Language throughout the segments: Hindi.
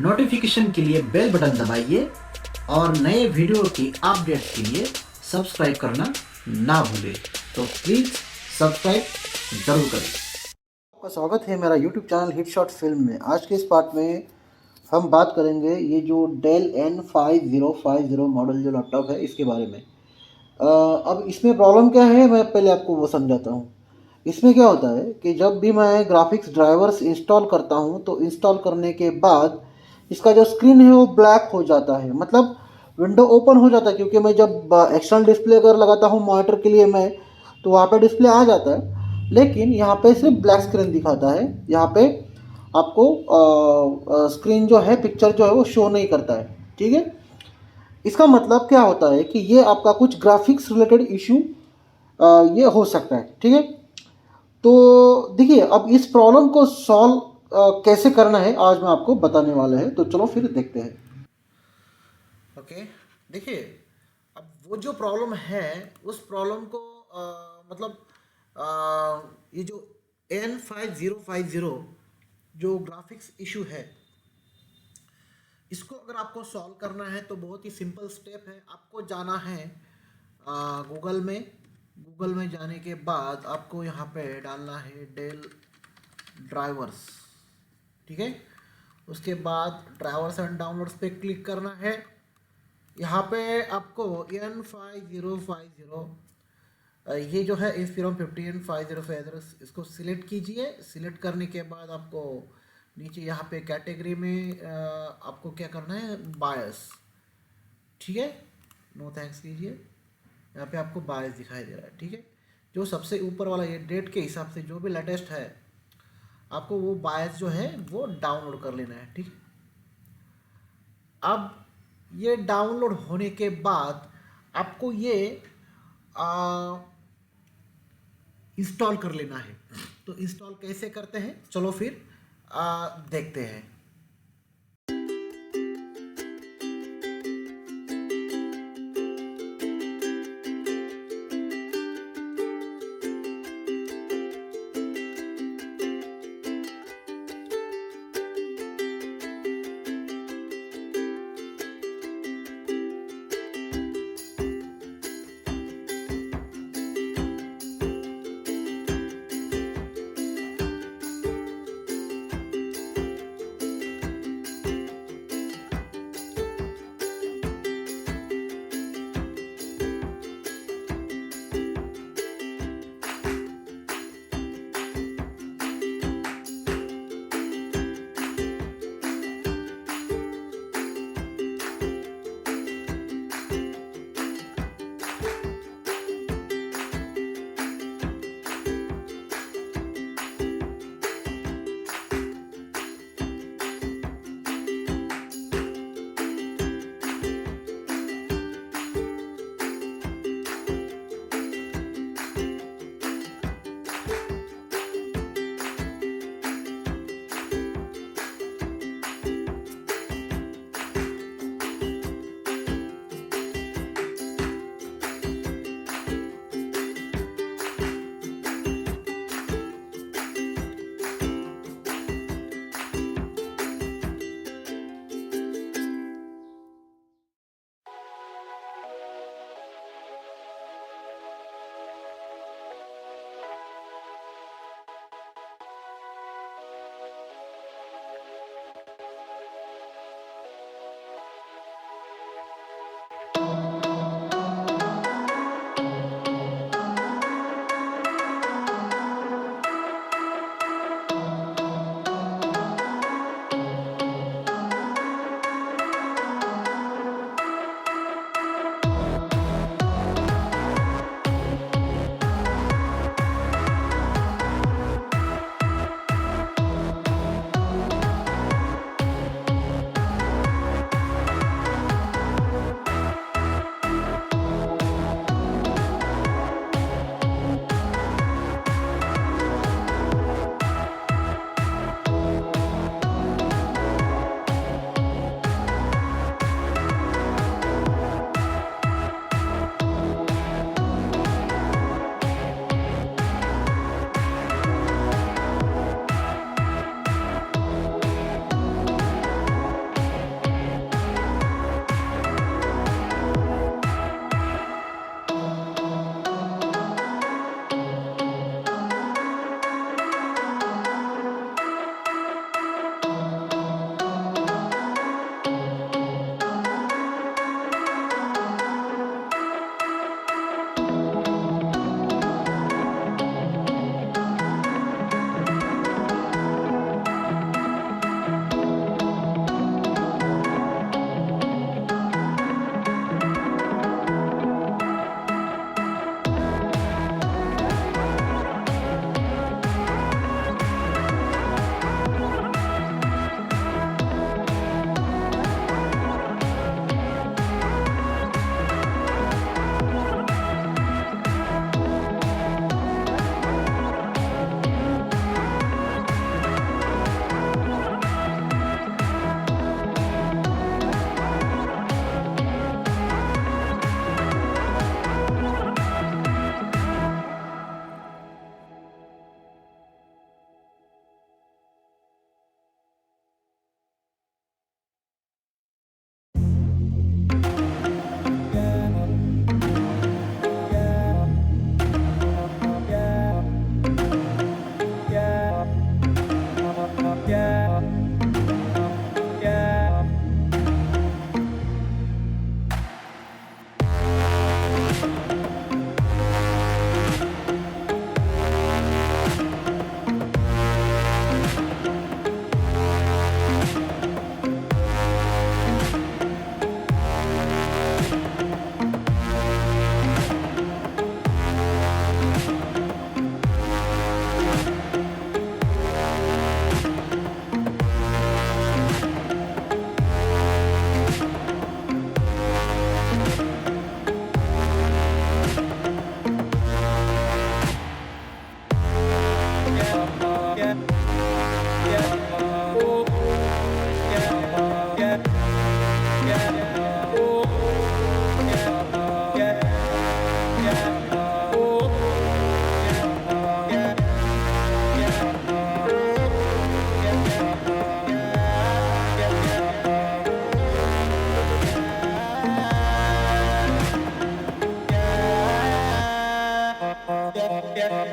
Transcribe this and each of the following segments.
नोटिफिकेशन के लिए बेल बटन दबाइए और नए वीडियो की अपडेट के लिए सब्सक्राइब करना ना भूलें। तो प्लीज़ सब्सक्राइब ज़रूर करें। आपका स्वागत है मेरा YouTube channel hit short film में। आज के इस पार्ट में हम बात करेंगे ये जो डेल N5050 मॉडल जो लैपटॉप है इसके बारे में। अब इसमें प्रॉब्लम क्या है, मैं पहले आपको वो समझाता हूँ। इसमें क्या होता है कि जब भी मैं ग्राफिक्स ड्राइवर्स इंस्टॉल करता हूँ तो इंस्टॉल करने के बाद इसका जो स्क्रीन है वो ब्लैक हो जाता है, मतलब विंडो ओपन हो जाता है। क्योंकि मैं जब एक्सटर्नल डिस्प्ले अगर लगाता हूँ मॉनिटर के लिए मैं, तो वहाँ पे डिस्प्ले आ जाता है, लेकिन यहाँ पे सिर्फ ब्लैक स्क्रीन दिखाता है। यहाँ पे आपको स्क्रीन जो है, पिक्चर जो है वो शो नहीं करता है। ठीक है, इसका मतलब क्या होता है कि ये आपका कुछ ग्राफिक्स रिलेटेड इशू ये हो सकता है। ठीक है, तो देखिए अब इस प्रॉब्लम को सॉल्व कैसे करना है आज मैं आपको बताने वाला है, तो चलो फिर देखते हैं। ओके, देखिए अब वो जो प्रॉब्लम है उस प्रॉब्लम को ये जो N5050 जो ग्राफिक्स इशू है, इसको अगर आपको सॉल्व करना है तो बहुत ही सिंपल स्टेप है। आपको जाना है गूगल में जाने के बाद आपको यहाँ पे डालना है डेल ड्राइवर्स। ठीक है, उसके बाद ड्राइवर्स एंड डाउनलोड्स पे क्लिक करना है। यहाँ पे आपको N5050 ये जो है Inspiron N5050 इसको सिलेक्ट कीजिए। सिलेक्ट करने के बाद आपको नीचे यहाँ पे कैटेगरी में आपको क्या करना है, बायस। ठीक है, नो थैंक्स कीजिए। यहाँ पे आपको बायस दिखाई दे रहा है। ठीक है, जो सबसे ऊपर वाला ये डेट के हिसाब से जो भी लेटेस्ट है आपको वो बायस जो है वो डाउनलोड कर लेना है। ठीक है, अब ये डाउनलोड होने के बाद आपको ये इंस्टॉल कर लेना है। तो इंस्टॉल कैसे करते हैं चलो फिर देखते हैं।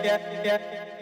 yeah.